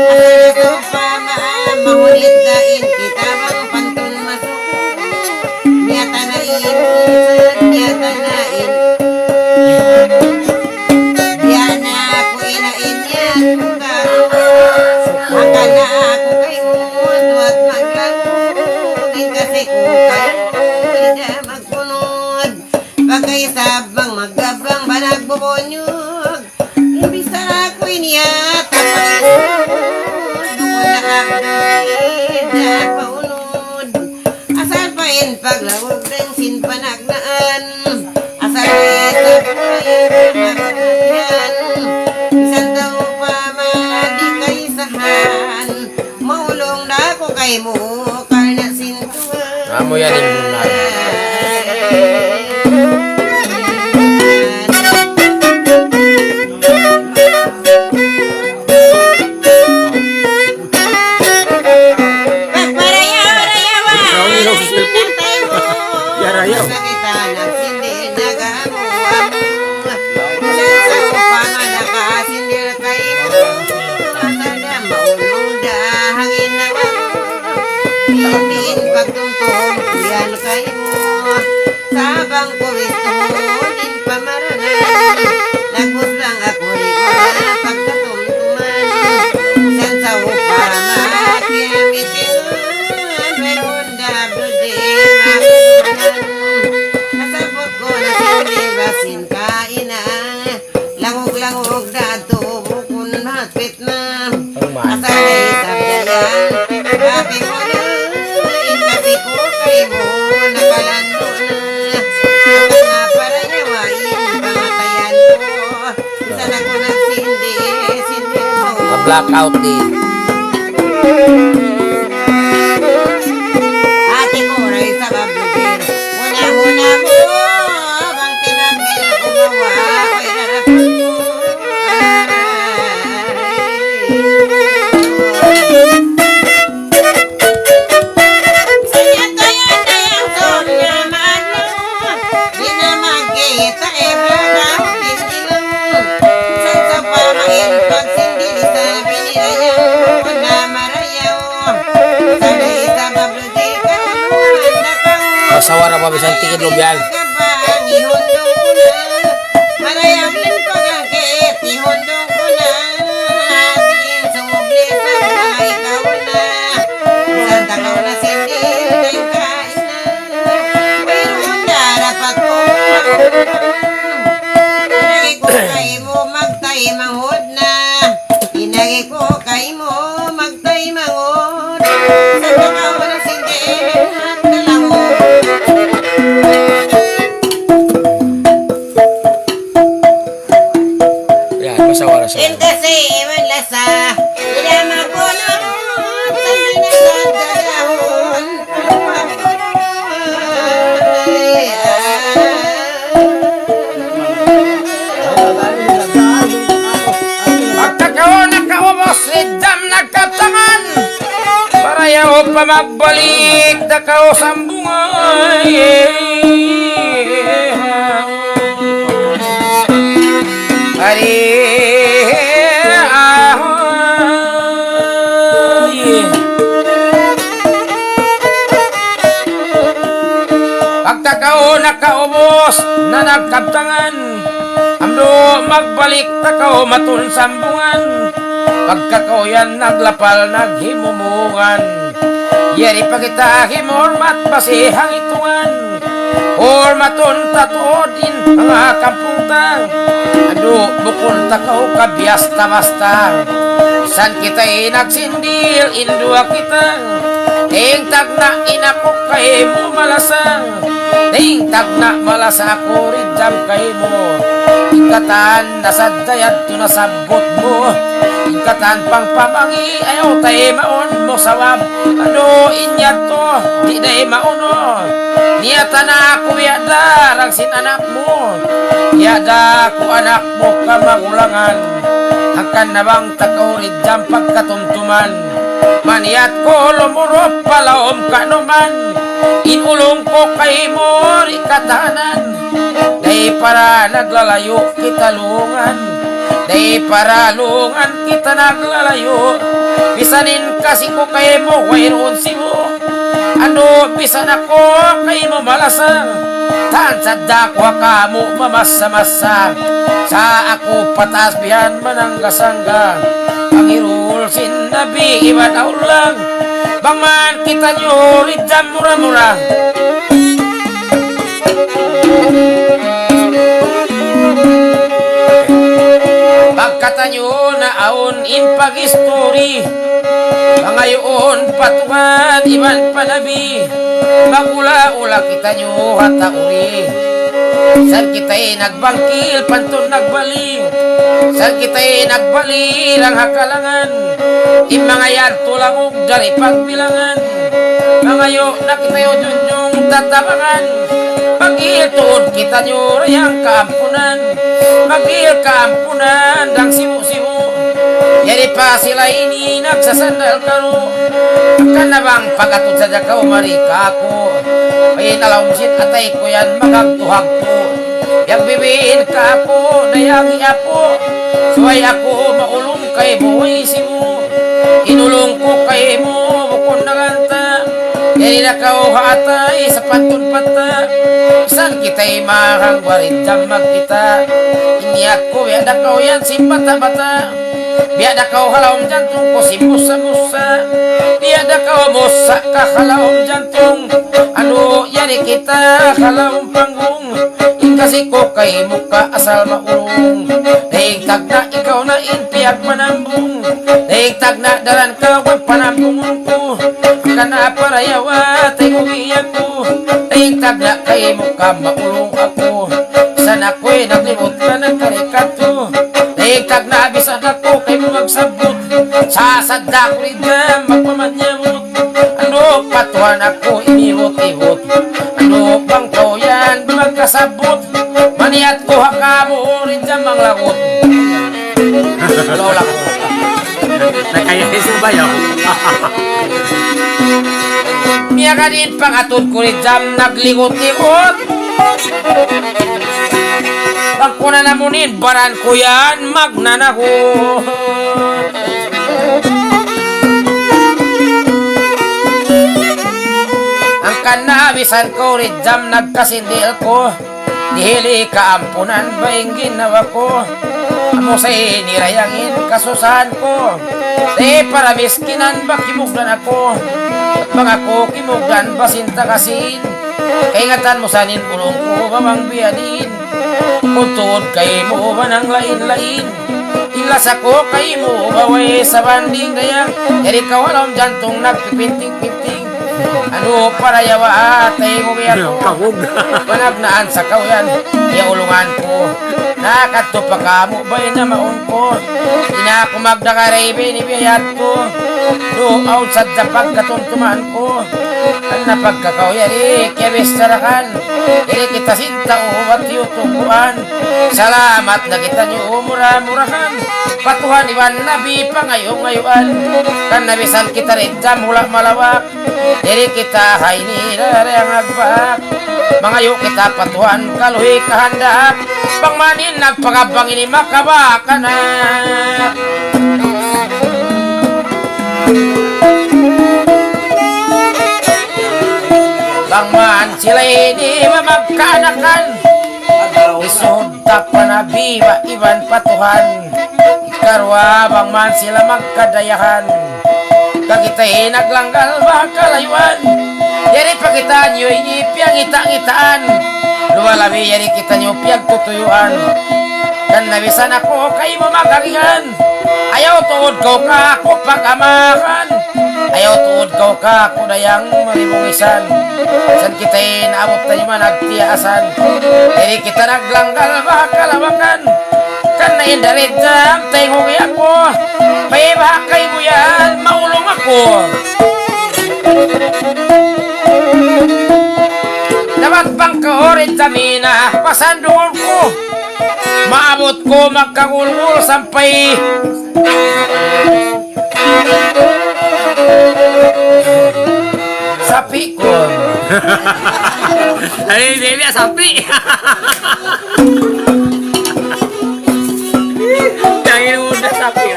Asal asaw pa mahulit dain, kita bang pantun masuk. Nyata na init, nyata na init. Diyan na ako inain yan kung akan na ako kay mundo at maglagugin kasi kung kayo na magpunod. Bagay sabang magabang ba nagbubonyog. Imbis na ako iniyat at pag-isunod. Doon na ako na paunod. Asal pa in paglawag ng sinpanagnaan. Asal pa in pagpapagyan. Isang tao pa madi kay sahan. Maulong na ako kay mo karna sintuan. Amo yan yung bunay. Yarayaw. Nakita ng sindi nagamuha. Sa upama nakasindil kayo. Asada maulong dahangin naman. Piliin pagtungtong yan kayo. Sabang kumistunin pamaranan. Nagbus lang ako ikaw pagkatumtuman. San sa upama pinamitingan. Meron WD nasabot ko na sindi basin kaina. Langog-langog na tubukon matpit na. Asanay sabdayan grabe mo na. Kasi ko kay mo nakalando na. Ako nga para yawain pangatayan ko. Saan ako nagsindi sindi mo. Ka-blackout din. Ate ko rin sa babludir. Muna-muna mo bang tinangil kumawa ko'y narapin mo. Sayat kaya tayang sonya maano. Di na magkita blagaw tindilang. San sa pamain pagsindi sa binirayang ko na marayaw. Sanay sa babludir ka unuhan na kang Masawara pa bisan tikid lobyan. ihondong ko na. Marayawin pagangkit, ihondong ko na. Tingin sumubli sa bahay ka na. Santa ka na sindi, kay kain na. Mayroon darapat ko. Lagi ko kay mo magtay manghod na. Yan, masawara sa In kasi malasa, ila magunod, sanay na sa dadahon. Pagkakao nakaubos, Riddam nagkatangan. Para yaw pa magbalik, dakao sambungay. Ari pagkakao nakaubos na nagkabtangan, amdo magbalik takao matun sambungan. Pagkakao yan naglapal naghimumungan, yari pagita himormat basihang itungan. Hormaton tatuodin mga kampungtang, ado bukol takaw kabiasta basta. San kita'y nagsindil indua kitang, ting tagna inakok kay mo malasang, ting tagna malasa ko Riddam kay mo. Ikatan nasadayat to nasabot mo, ikatan pang pamangi ayaw tay maon mo sawab. Ano inyat to di day mauno, niyata na ako yada rangsin anak mo, yada ko anak mo kamagulangan. Akan na bang takaw Riddam pagkatumtuman, maniyat ko lumurop palaom ka naman. Inulong ko kay mo ikatanan, day para naglalayo kita lungan, day para lungan kita naglalayo. Bisanin kasi ko kay mo wayroon si mo, ano bisan ako kay mo malasang. Tansad ko ka mo mamasa-masa, sa ako patas bihan mananggasangga. Pangirul sinabi iwan aulang, bangman kita nyo Riddam mura-mura. Pagkata nyo na aon impag-story, pangayoon patungan iban panabi. Magula-ula kita nyo hata uri, san kita'y nagbangkil pantun nagbaling, san kita'y nagbalir ang hakalangan. Mga yan tulangog dari pagbilangan, mangayo na kitayo dun yung tatabangan. Pag-iltuod kita nyo rayang kaampunan, mag-il kaampunan dang simu-simu. Yari pa sila ini nagsasandal karo, akan na bang pagatod sa dakaw marika ko. Ay nalawmusin atay ko yan magagtuhagto, yang bibiin ka ako dayang iapo. Suway ako maulong kay buhay simu, inulong ko kay mo bukon na ganta. Yari na kao hatay sa pantun pata, san kita'y mahang Riddam magkita. Iniyat ko yada kao yan si bata-bata, biada kau halawang jantung ko si musa-musa, biada kau musa ka halawang jantung. Ano yari kita halawang panggung, kasi ko kay muka asal maulong. Daig tagna ikaw na intiyak manambung, daig tagna daran ka wag panambung ko. Kana para yawa tayo iyak ko, daig tagna kay muka maulong ako. Sana ko'y naglimot ka ng karikato, daig tagna bisan ako kay mo magsabot. Sasadda ko Riddam magpamanyamot, ano patuan ako inihot-ihot. Ano bang ko yan magkasabot, maniyat ko hakamo Riddam ang lagot. Lola ko Nakayahin sa bayaw. miya ka din pangatod ko Riddam nagligot-ligot. Pag ko na namunin baran ko yan magnanahot. Ang kanabisan ko Riddam nagkasindil ko, dihili kaampunan ba yung ginawa ko. Amo sa'y nirayangin kasusahan ko, di para miskinan ba kimugdan ako. At mga ko kimugdan ba sinta kasin, kaingatan mo sanin ulong ko mamang biyadin. Kuntod kay mo ba ng lain-lain, ilas ako kay mo baway sa banding gayang. Yari kawalam jantong nagpipinting-pinting, ano para yawa atay mo biya ko. Panagnaan sa kawayan, iulungan ko. Nakadto pa kamo bay na maun ko. Ina ko magdakaray ni biyayat ko. Duaw sa dapag katuntumaan ko. Ang napagkakawyari kebestarakan. Iri kita sinta uwat yutubuan. Salamat na kita niyo umura-murahan. Patuhan iwan nabi pangayong-ayuan. Kan nabisan kita rin mula malawak. Iri kita hay nilare ang agbak. Mangayo kita patuhan kaluhi kahandak. Pangmanin nagpagabang ini makabakanak. Bangman sila ini mamagkanakan. Isod pa na biwa iban patuhan. Karwa bangman sila magkadayahan. Kagitay naglanggal bakalayuan. Yari pa kita nyo ini piyang ita-itaan. Luwalabi yari kita nyo piyang tutuyuan. Dan nabisan ako kay mamagaringan. Ayaw tuod ko ka ako pag-amakan. Ayaw tuod ko ka ako dayang maribungisan. San kita'y naabot tayo managtiyaasan. Yari kita naglanggal bakalawakan. Kan na indalit jam tayo hungi ako. May bakay mo yan, maulong ako. Dapat bang kaorin tamina, pasandungon ko. Maabot ko magkagulgul sampay. Sapi ko. Ay, baby, sapi. Tangin mo na sapi.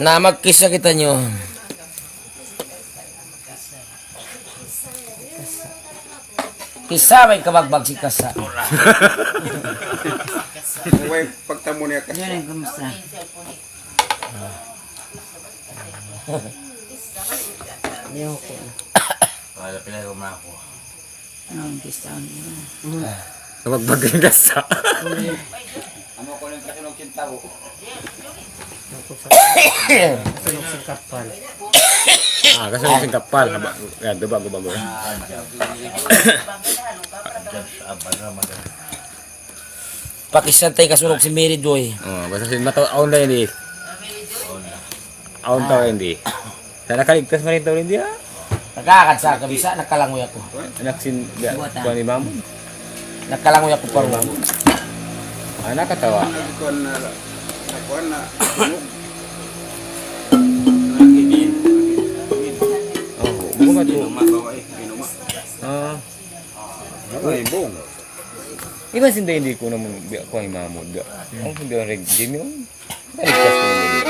Na magkisa kita nyo. Kisa may kabagbag si kasa. Uy, pagtamo niya ka. Yun ang kumusta? Leo ko. Wala pala rumako. Ang kistaon mo. Magbagay ka sa. Ano ko lang kasi nagkintaw. Kasi yung kapal. Yan, bago. Pakisantay kasulog si Mary Joy. Basta aon na yun eh. Aon tao hindi. Sana kaligtas man rin tao hindi ah. Nagkakad sa kabisa, nakalangoy ako. Anak sin, kuha ni Mamo. Nakalangoy ako parang. Nakatawa. Kuan na. Kuan na. Bunga to. Uy, bong. Iba hindi ko naman kuha ni Mamo. Ang hindi ang regime yun. Kaligtas ko naman.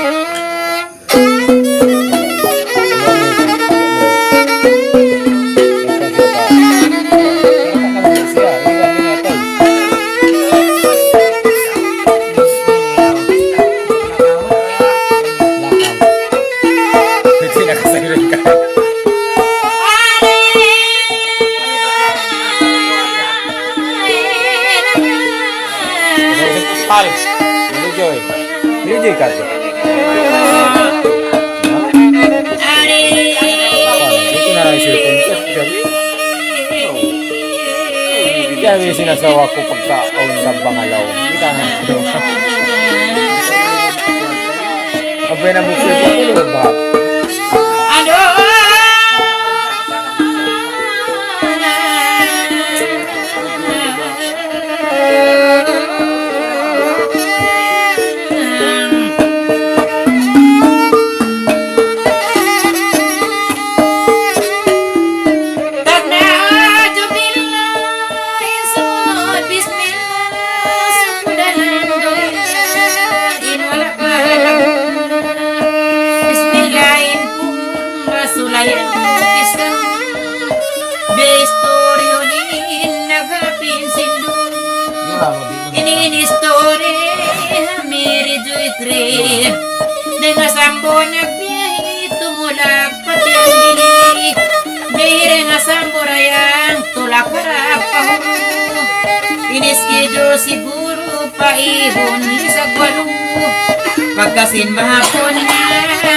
Joy ka to. Ito na lang siya kung kaya may sinasawa ko pagka-aon ng bangalaw. Kita na ito. Abay na bukso ito ba? Bismillah Dengan sambo nagbiyahe tumulak pati ang dili. Dahil nga sambo rayang tulak harap pahuro. Inischedule siguro paihon isag walo. Pagkasin mahapon na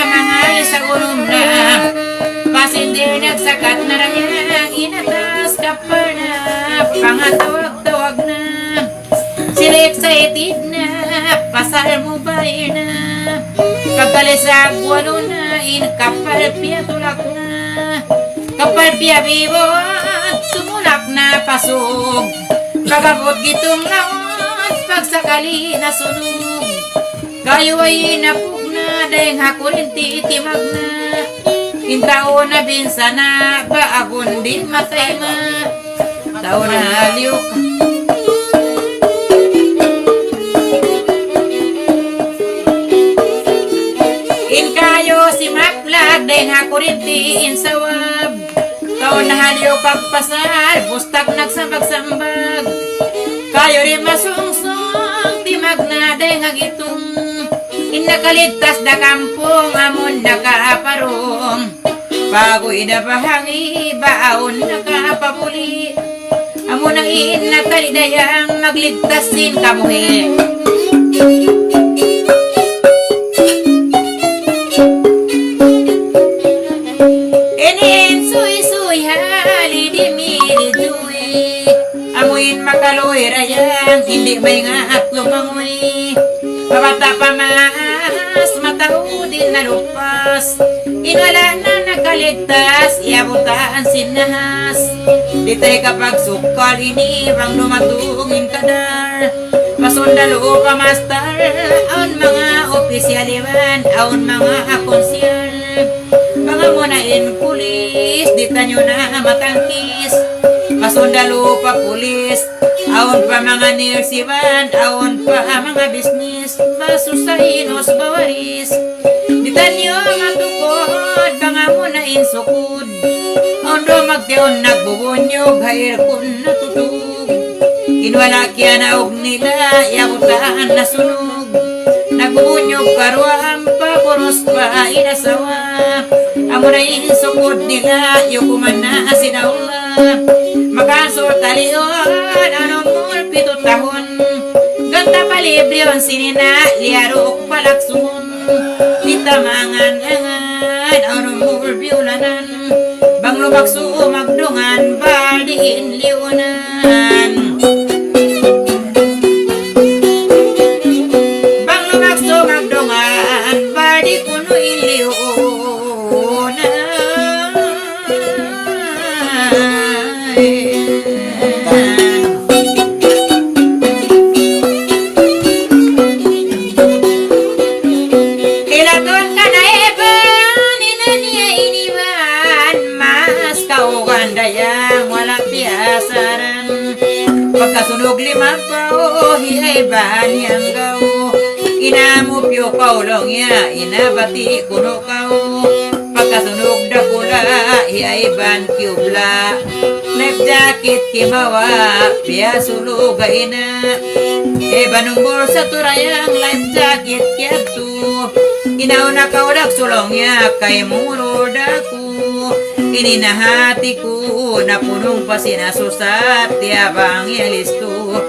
mga isang ulom na. Pasindi nagsakat na rayang inatas kapar na. Pangatawag-tawag na. Sila excited na. Pasal mo ba na. Pagkalisag walo na. Kapal piya tulak na. Kapal piya bibo at sumulak na pasog. Pagabot gitong laon. Pagsakali na sunog. Kayo ay napug na. Dahil hakurinti itimag na. Intao na binsa na. Baagon din matay ma. Tao na aliw ka. In kayo si Maklag. Dahil hakurinti insawab. Tao na aliw pagpasal. Bustak nagsambag-sambag. Kayo rin masungsong. Timag na dahil hagitong. Inakaligtas na kampong amon nakaparong. Bagoy na bahangi baon nakapabuli. Amon ang inatalidayang magligtas din kamuhi. Inin suy-suy halidimiri-duwi. Amuin makaloy rayang hindi may nga at lumangoy. Babata pa mas matao din na lupas. Inwala na nakaligtas, iabutaan sinahas. Ditay kapag sukal inibang lumatungin kadar. Pasundalo pa master, aon mga opisyaliman, aon mga konsyal. Pangamunain pulis, dita nyo na matangkis. Pasundalo pa pulis, aon pa mga nirsiban, aon pa mga bisnis. Masusahinos bawaris. Dita nyo matukod, pangamunain sukod. Ondo magtiyon nagbubunyog, hair kun natutug. Kinwala kya na og nila, yabutaan na sunog. Nagbubunyog karuam pa, puros pa inasawa. Amunain sukod nila, yukuman na sinaula. Makasor talion, anong mul pito tahon. Ganda palibriyon sinina, liarok palaksun. Ditamangan-angan, anong mul biulanan. Bang lumakso magdungan, baliin liunan. Bang lumakso magdungan, bali kuno iliunan. Ilaton ka na eban, inaniya iniwan, mas kaugandayang wala piasaran. Pagkasunog lima pa o hiyay ba niyang gaw. Inamupyo kaulong ya, inabati kuno kao. Pagkasunog dakula, hiyay ban kiubla. Life jacket kimawa, piya sulugay na. Banong borsa turayang life jacket kiyatu. Inauna kaudak sulongnya kay muro daku. Ininahati ko na punong pasinasusat tiabang yalisto.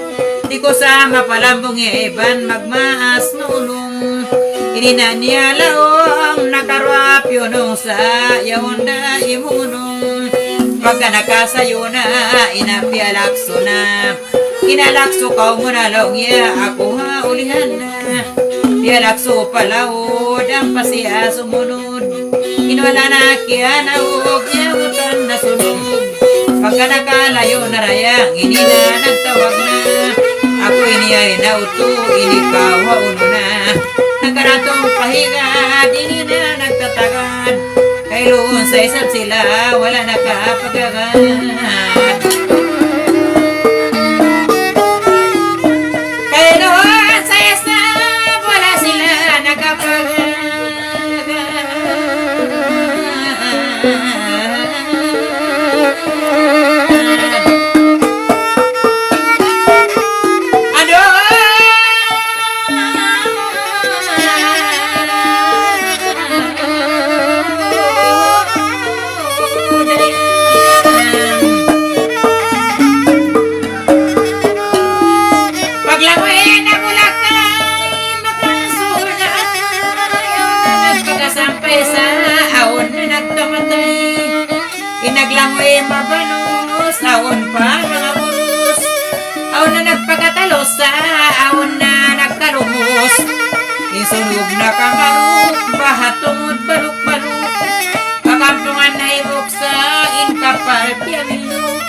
Di ko sama palambong iban magmaas nulong. Ininanyalaong nakarapyo nung sa yaunda imunong. Pagka nakasayo na inapialakso na. Inalakso ka mo na lang ako ha ulihan na. Pialakso palaod ang pasiya sumunod. Inwala na kaya na huwag niya utan na sunog. Pagka nakalayo na rayang inina nagtawag na. Ako iniyay na uto inikaw hauno na. Nagkaratong pahiga dini na nagtatagad. Kay loon sa isap sila wala nakapagagad. nagasampay sa aon na nagkamatay. Inaglangoy mabalos, aon pa mga burus. Aon na nagpagatalos sa aon na nagkalumos. Isunog na kamaruk, bahatungod baluk-baluk. Kakampungan na ibok sa inkapal piyamiluk.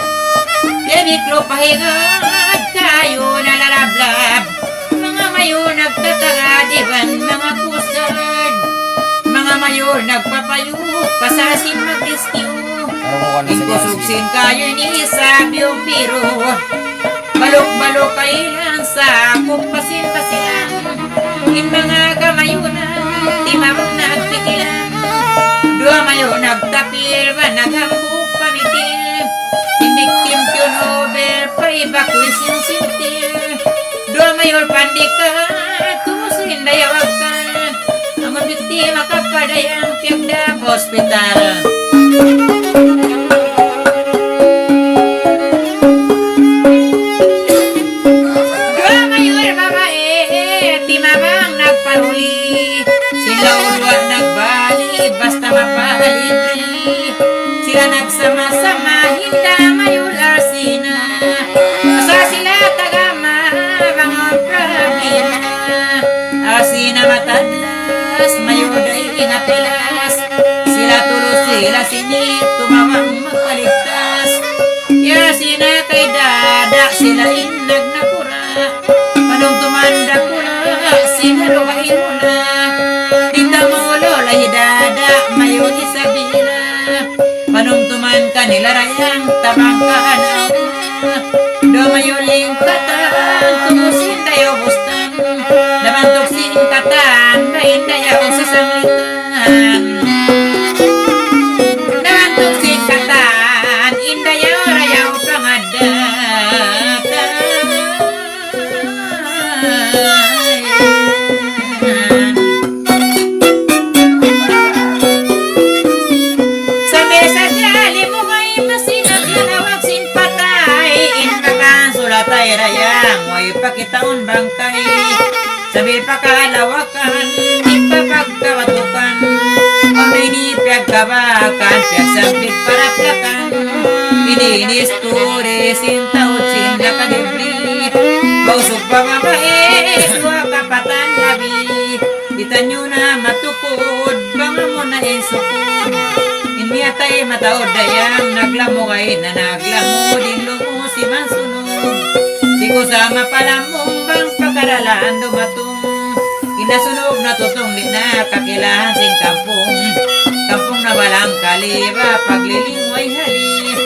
Piyamiklo pahingat kayo nalalablab. Mga mayo nagtatanga diban mga pusad. Mga mayo nagpapayuk, pasasin mag-rescue. Ikusugsin kayo ni sabyong biro. Balok-balok kayo lang sa kumpasin-pasilan. In mga kamayunan, di mabang nagpikilan. Dua mayo nagtapir, ba naghambuk pamitil. Imiktim Nobel, paibakoy sinsintil. Dua mayo pandikat, tumusin dayawakan. Ang biktima kapadayang piyagda hospital. Basta mapalibre, sila nagsama-sama, hindi mayula sina. Asa sila tagama, mga problema. Asina matadlas, mayuday inapilas. Sila tulos, sila sinit, tumawang magpaligtas. Ya sina kay dada, sila inag na pura. Panong tumanda pura, sila luwahirula. Tita mo lola hidada, mayo isabila. Panumtuman kanila rayang tabang kaanaw. Do mayo lingkatan, tumusin dayo bustan. Nabantok singkatan, bain dayaw sa sanglitan. Nabantok singkatan, indayaw rayaw pangadatan. Rayang, way pakitaon bangkay. Sabi pakalawakan, di pa pagkawatukan. Ang rinipyag kabakan, piyagsambit paraplakan. Ininis turi, sintaot sinda kadibli. Bausok pa mabae, suwa kapatan labi. Itanyo na matukod, banga mo na insukod. Inmiyatay mataod dayang, naglamukay na naglamod. Inlumo si mansunog. Di ko sama pala mong bang pagkaralaan dumatong. Inasunog na tutong di na kakilahan sing kampong. Kampong na walang kaliba, paglilingway hali.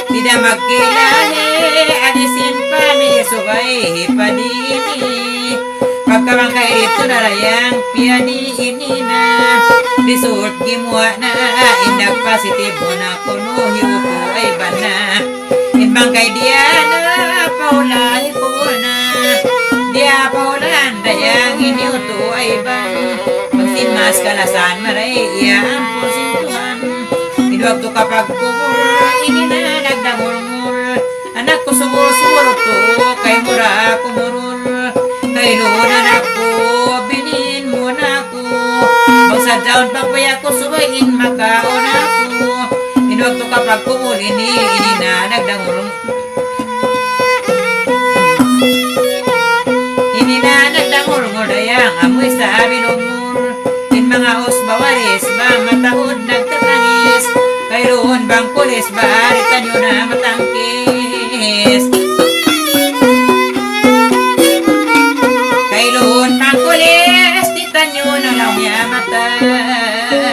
Di na magkilali, adisin pa may subay hipadini. Pagkamangkay ito na rayang piyani inina. Resort gimuha na, indag positive mo na kuno, hiupo ay bana. Inbangkay Diana, paulay ko na. Dia paulan, dayang iniuto ay bang. Magsimas kalasan maray, iyaan po sintuhan. Inuwag to kapag kumur, inina nagdamurmur. Anak ko sumur-sumur to, kay mura kumurur. Kay lunan ako, binin mo na ako. Magsadyaon pagpaya ko, subayin makaon ako. Inuwag to kapag kumur, inina nagdamurmur. Dayang amoy sa binumur. In mga husbawaris ba mataod nagtatangis. Kayroon bang pulis ba aritan nyo na matangkis. Kayroon bang pulis titan nyo na lang niya matangkis.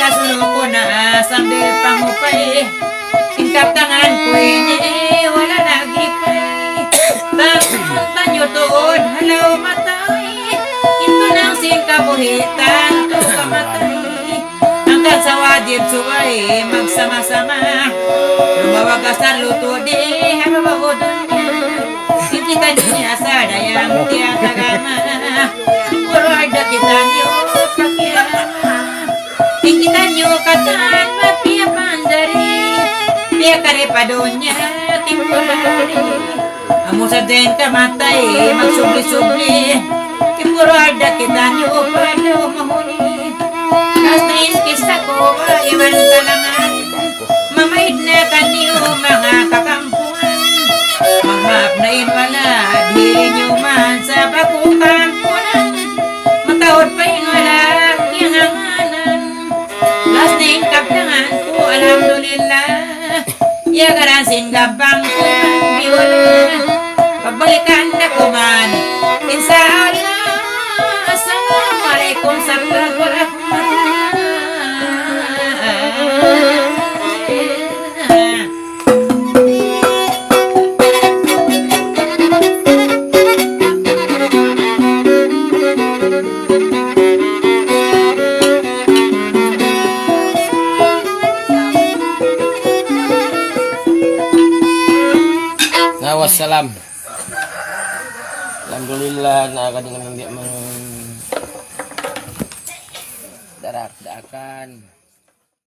Kasunod ko na sambil pangupay. Singkap tangan ko ini wala nagipay. Tangan tanyo tuod halaw matay. Ito nang si ning kabuhitan to kamatay. Hanggang sa wajib suway magsama-sama. Lumawagas na luto di hababagudon niya. Intikan niya sa dayang tiyatagama. Puro ada kita nyo pakiyama. Intikan nyo katan mapiyapan dari. Piya karepadonya temporary. Amo sa den kamatay magsubli-subli. Puro ada kita nyo pala umahuli. Hasta iskis ako iwan talangan. Mamait na kanyo mga kakampuan. Magmap na inwala diri nyo man sa bakukan punan. Matawad pa inwala kiyanganan. Last name kaptangan ko alhamdulillah. Yagarasin gabang ko man biwala. Pagbalikan na ko man inshallah. Assalamualaikum warahmatullahi Wassalam. Alhamdulillah nakakadingan ng di darak-dakan.